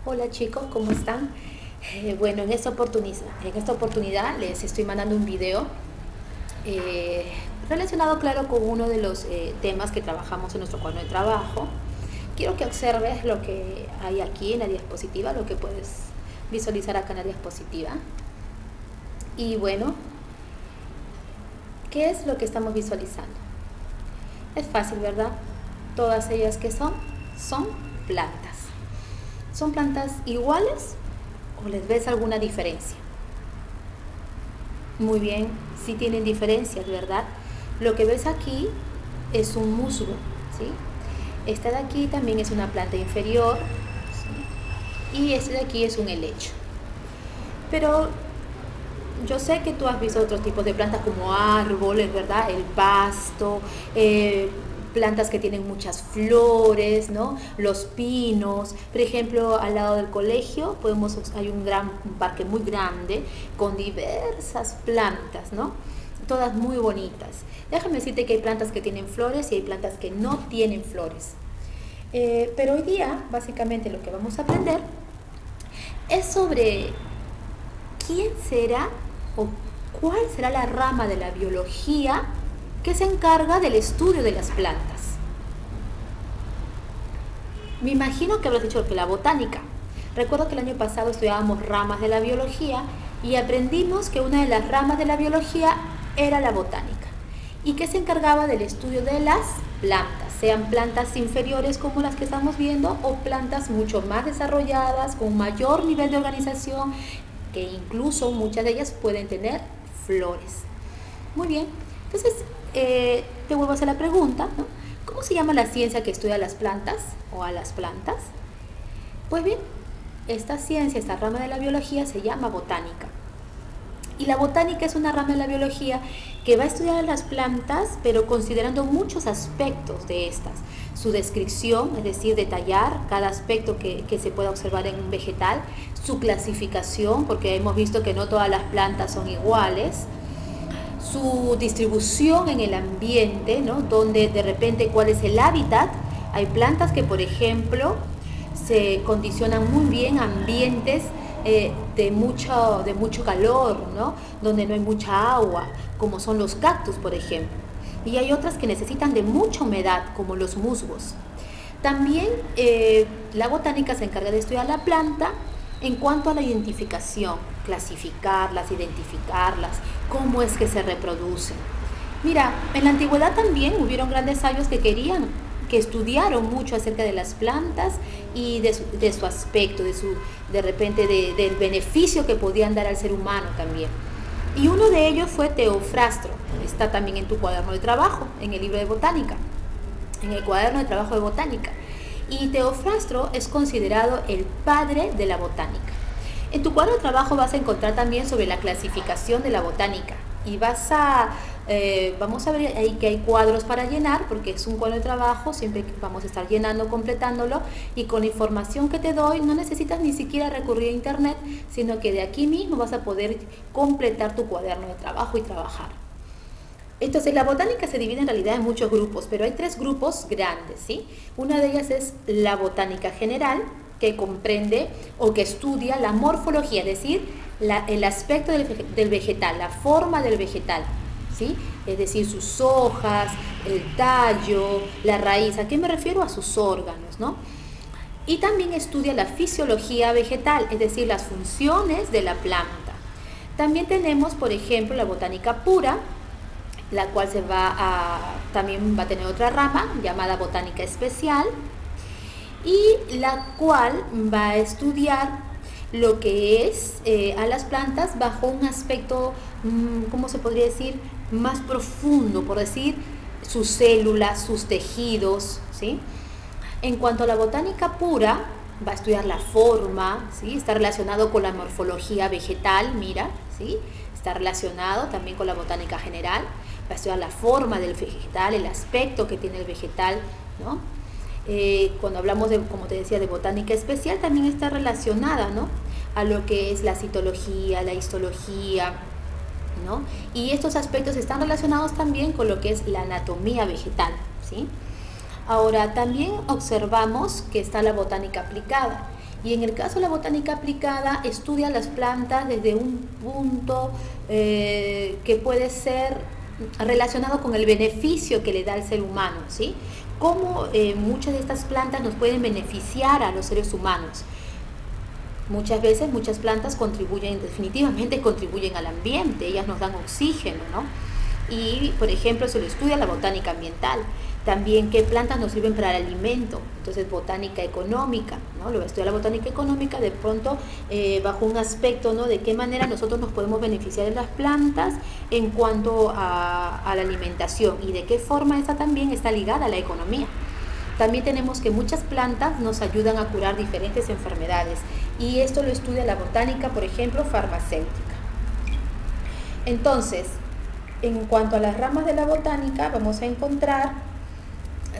Hola chicos, ¿cómo están? Bueno, en esta oportunidad les estoy mandando un video eh, relacionado, claro, con uno de los temas que trabajamos en nuestro cuaderno de trabajo. Quiero que observes lo que hay aquí en la diapositiva, lo que puedes visualizar acá en la diapositiva. Y bueno, ¿qué es lo que estamos visualizando? Es fácil, ¿verdad? Todas ellas que son plantas. ¿Son plantas iguales o les ves alguna diferencia? Muy bien, sí tienen diferencias, ¿verdad? Lo que ves aquí es un musgo, ¿sí? Esta de aquí también es una planta inferior, ¿sí? Y este de aquí es un helecho. Pero yo sé que tú has visto otros tipos de plantas como árboles, ¿verdad? El pasto, plantas que tienen muchas flores, ¿no? Los pinos. Por ejemplo, al lado del colegio hay un parque muy grande con diversas plantas, ¿no? Todas muy bonitas. Déjame decirte que hay plantas que tienen flores y hay plantas que no tienen flores. Pero hoy día, básicamente, lo que vamos a aprender es sobre quién será o cuál será la rama de la biología que se encarga del estudio de las plantas. Me imagino que habrás dicho que la botánica. Recuerdo que el año pasado estudiábamos ramas de la biología y aprendimos que una de las ramas de la biología era la botánica y que se encargaba del estudio de las plantas, sean plantas inferiores como las que estamos viendo o plantas mucho más desarrolladas, con mayor nivel de organización, que incluso muchas de ellas pueden tener flores. Muy bien, entonces te vuelvo a hacer la pregunta, ¿no? ¿Cómo se llama la ciencia que estudia las plantas o a las plantas? Pues bien, esta ciencia, esta rama de la biología se llama botánica. Y la botánica es una rama de la biología que va a estudiar a las plantas, pero considerando muchos aspectos de estas. Su descripción, es decir, detallar cada aspecto que se pueda observar en un vegetal, su clasificación, porque hemos visto que no todas las plantas son iguales, su distribución en el ambiente, ¿no? Donde de repente cuál es el hábitat. Hay plantas que, por ejemplo, se condicionan muy bien a ambientes de mucho calor, ¿no? Donde no hay mucha agua, como son los cactus, por ejemplo. Y hay otras que necesitan de mucha humedad, como los musgos. También la botánica se encarga de estudiar la planta en cuanto a la identificación, clasificarlas, identificarlas, cómo es que se reproducen. Mira, en la antigüedad también hubieron grandes sabios que estudiaron mucho acerca de las plantas y de su aspecto, de repente del beneficio que podían dar al ser humano también. Y uno de ellos fue Teofrastro, está también en tu cuaderno de trabajo, en el libro de botánica, en el cuaderno de trabajo de botánica. Y Teofrastro es considerado el padre de la botánica. En tu cuadro de trabajo vas a encontrar también sobre la clasificación de la botánica y vamos a ver ahí que hay cuadros para llenar, porque es un cuadro de trabajo, siempre vamos a estar llenando, completándolo, y con la información que te doy no necesitas ni siquiera recurrir a internet, sino que de aquí mismo vas a poder completar tu cuaderno de trabajo y trabajar. Entonces, la botánica se divide en realidad en muchos grupos, pero hay tres grupos grandes, ¿sí? Una de ellas es la botánica general, que comprende o que estudia la morfología, es decir, el aspecto del vegetal, la forma del vegetal, ¿sí? Es decir, sus hojas, el tallo, la raíz. ¿A qué me refiero? A sus órganos, ¿no? Y también estudia la fisiología vegetal, es decir, las funciones de la planta. También tenemos, por ejemplo, la botánica pura, la cual también va a tener otra rama llamada botánica especial, y la cual va a estudiar lo que es a las plantas bajo un aspecto, ¿cómo se podría decir?, más profundo, por decir, sus células, sus tejidos, ¿sí? En cuanto a la botánica pura, va a estudiar la forma, ¿sí? Está relacionado con la morfología vegetal, mira, ¿sí? Está relacionado también con la botánica general, va a estudiar la forma del vegetal, el aspecto que tiene el vegetal, ¿no? Cuando hablamos de, como te decía, de botánica especial, también está relacionada, ¿no?, a lo que es la citología, la histología, ¿no? Y estos aspectos están relacionados también con lo que es la anatomía vegetal, ¿sí? Ahora, también observamos que está la botánica aplicada. Y en el caso de la botánica aplicada, estudia las plantas desde un punto que puede ser relacionado con el beneficio que le da al ser humano, ¿sí? Cómo muchas de estas plantas nos pueden beneficiar a los seres humanos. Muchas veces, muchas plantas definitivamente contribuyen al ambiente, ellas nos dan oxígeno, ¿no? Y, por ejemplo, se lo estudia la botánica ambiental. También qué plantas nos sirven para el alimento. Entonces, botánica económica, ¿no? Lo estudia la botánica económica de pronto bajo un aspecto, ¿no? De qué manera nosotros nos podemos beneficiar de las plantas en cuanto a la alimentación y de qué forma esa también está ligada a la economía. También tenemos que muchas plantas nos ayudan a curar diferentes enfermedades y esto lo estudia la botánica, por ejemplo, farmacéutica. Entonces, en cuanto a las ramas de la botánica, vamos a encontrar,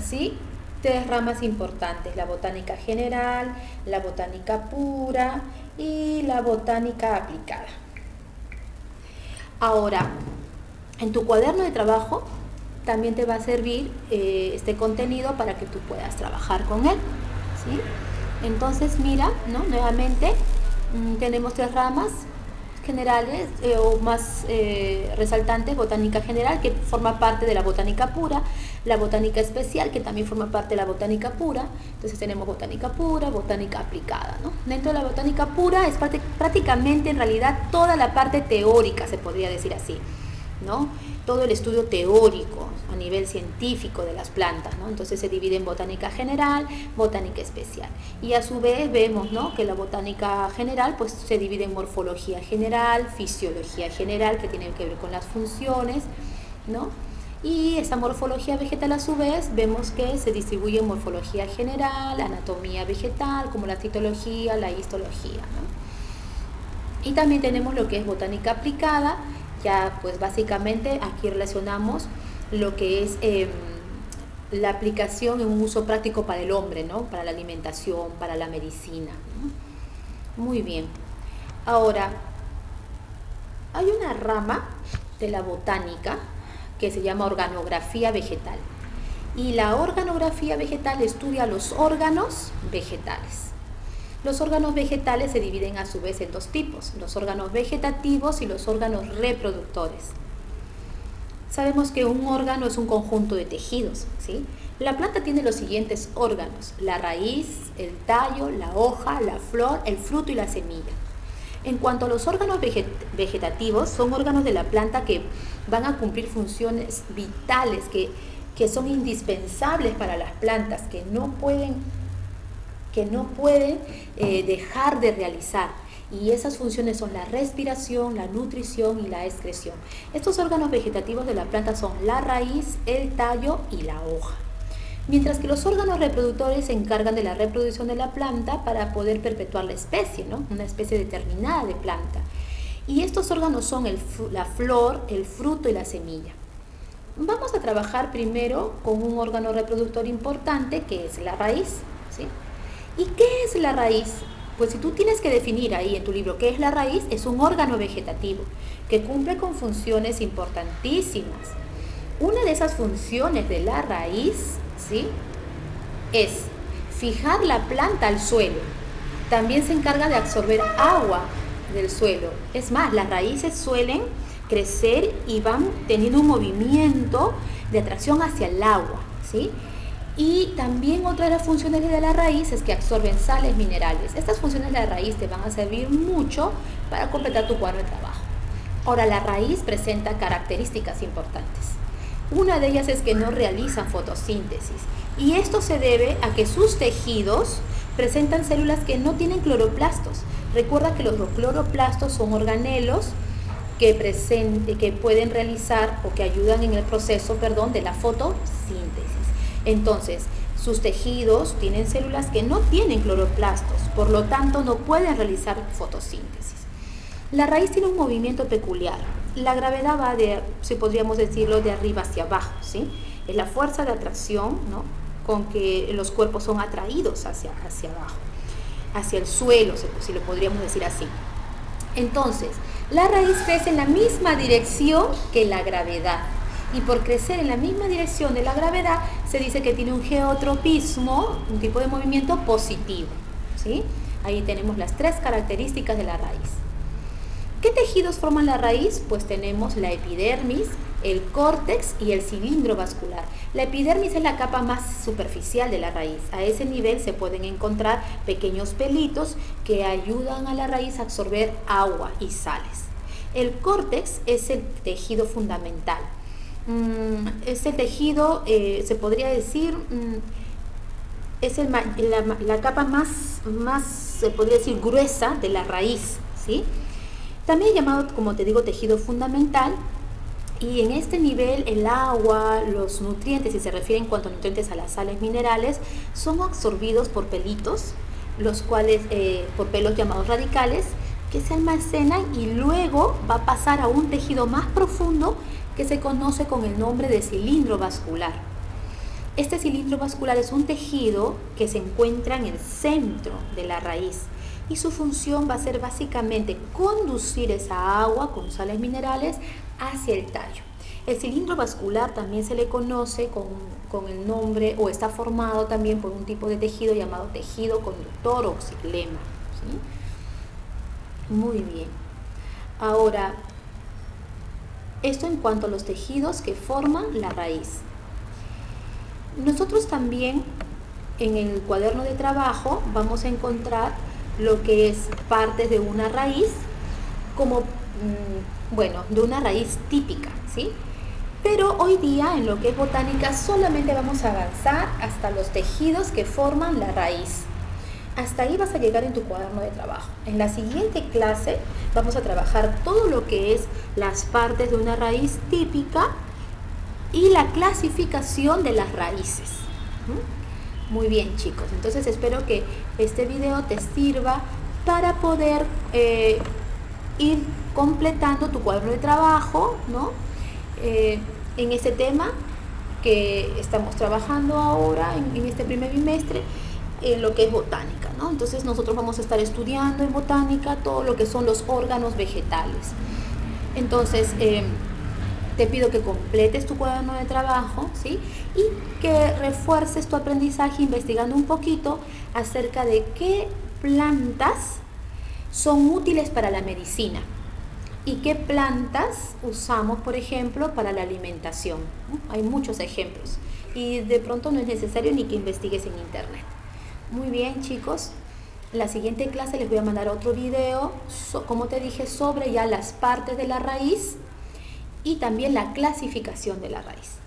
¿sí?, 3 ramas importantes: la botánica general, la botánica pura y la botánica aplicada. Ahora, en tu cuaderno de trabajo también te va a servir este contenido para que tú puedas trabajar con él, ¿sí? Entonces, mira, ¿no? Nuevamente tenemos 3 ramas generales o más resaltantes: botánica general, que forma parte de la botánica pura; la botánica especial, que también forma parte de la botánica pura. Entonces tenemos botánica pura, botánica aplicada, ¿no? Dentro de la botánica pura es prácticamente, en realidad, toda la parte teórica, se podría decir así, ¿no? Todo el estudio teórico a nivel científico de las plantas, ¿no? Entonces se divide en botánica general, botánica especial. Y a su vez vemos, ¿no?, que la botánica general pues se divide en morfología general, fisiología general, que tiene que ver con las funciones, ¿no? Y esa morfología vegetal, a su vez, vemos que se distribuye en morfología general, anatomía vegetal, como la citología, la histología, ¿no? Y también tenemos lo que es botánica aplicada. Ya pues básicamente aquí relacionamos lo que es la aplicación en un uso práctico para el hombre, ¿no? Para la alimentación, para la medicina, ¿no? Muy bien. Ahora, hay una rama de la botánica que se llama organografía vegetal. Y la organografía vegetal estudia los órganos vegetales. Los órganos vegetales se dividen a su vez en 2 tipos: los órganos vegetativos y los órganos reproductores. Sabemos que un órgano es un conjunto de tejidos, ¿sí? La planta tiene los siguientes órganos: la raíz, el tallo, la hoja, la flor, el fruto y la semilla. En cuanto a los órganos vegetativos, son órganos de la planta que van a cumplir funciones vitales, que son indispensables para las plantas, que no pueden dejar de realizar. Y esas funciones son la respiración, la nutrición y la excreción. Estos órganos vegetativos de la planta son la raíz, el tallo y la hoja. Mientras que los órganos reproductores se encargan de la reproducción de la planta para poder perpetuar la especie, ¿no? Una especie determinada de planta. Y estos órganos son la flor, el fruto y la semilla. Vamos a trabajar primero con un órgano reproductor importante, que es la raíz, ¿sí? ¿Y qué es la raíz? Pues si tú tienes que definir ahí en tu libro qué es la raíz, es un órgano vegetativo que cumple con funciones importantísimas. Una de esas funciones de la raíz, ¿sí?, es fijar la planta al suelo. También se encarga de absorber agua del suelo. Es más, las raíces suelen crecer y van teniendo un movimiento de atracción hacia el agua, ¿sí? Y también otra de las funciones de la raíz es que absorben sales minerales. Estas funciones de la raíz te van a servir mucho para completar tu cuadro de trabajo. Ahora, la raíz presenta características importantes. Una de ellas es que no realizan fotosíntesis, y esto se debe a que sus tejidos presentan células que no tienen cloroplastos. Recuerda que los cloroplastos son organelos que pueden realizar o que ayudan en el proceso, de la fotosíntesis. Entonces, sus tejidos tienen células que no tienen cloroplastos, por lo tanto no pueden realizar fotosíntesis. La raíz tiene un movimiento peculiar. La gravedad va si podríamos decirlo, de arriba hacia abajo, ¿sí? Es la fuerza de atracción, ¿no?, con que los cuerpos son atraídos hacia abajo, hacia el suelo, si lo podríamos decir así. Entonces, la raíz crece en la misma dirección que la gravedad. Y por crecer en la misma dirección de la gravedad, se dice que tiene un geotropismo, un tipo de movimiento positivo, ¿sí? Ahí tenemos las 3 características de la raíz. ¿Qué tejidos forman la raíz? Pues tenemos la epidermis, el córtex y el cilindro vascular. La epidermis es la capa más superficial de la raíz. A ese nivel se pueden encontrar pequeños pelitos que ayudan a la raíz a absorber agua y sales. El córtex es el tejido fundamental. Es el tejido, se podría decir, es la capa más, se podría decir, gruesa de la raíz, ¿sí? También llamado, como te digo, tejido fundamental. Y en este nivel el agua, los nutrientes, si se refiere en cuanto a nutrientes a las sales minerales, son absorbidos por pelitos, los cuales, por pelos llamados radicales, que se almacenan y luego va a pasar a un tejido más profundo que se conoce con el nombre de cilindro vascular. Este cilindro vascular es un tejido que se encuentra en el centro de la raíz y su función va a ser básicamente conducir esa agua con sales minerales hacia el tallo. El cilindro vascular también se le conoce con el nombre, o está formado también por un tipo de tejido llamado tejido conductor o xilema, ¿sí? Muy bien. Ahora, esto en cuanto a los tejidos que forman la raíz. Nosotros también en el cuaderno de trabajo vamos a encontrar lo que es partes de una raíz, como, de una raíz típica, ¿sí? Pero hoy día en lo que es botánica solamente vamos a avanzar hasta los tejidos que forman la raíz. Hasta ahí vas a llegar en tu cuaderno de trabajo. En la siguiente clase vamos a trabajar todo lo que es las partes de una raíz típica y la clasificación de las raíces. Muy bien, chicos, entonces espero que este video te sirva para poder ir completando tu cuaderno de trabajo, ¿no? En este tema que estamos trabajando ahora en este primer bimestre, en lo que es botánica, ¿no? Entonces nosotros vamos a estar estudiando en botánica todo lo que son los órganos vegetales. Entonces te pido que completes tu cuaderno de trabajo, ¿sí? Y que refuerces tu aprendizaje investigando un poquito acerca de qué plantas son útiles para la medicina y qué plantas usamos, por ejemplo, para la alimentación, ¿no? Hay muchos ejemplos y de pronto no es necesario ni que investigues en internet. Muy bien, chicos. En la siguiente clase les voy a mandar otro video, como te dije, sobre ya las partes de la raíz y también la clasificación de la raíz.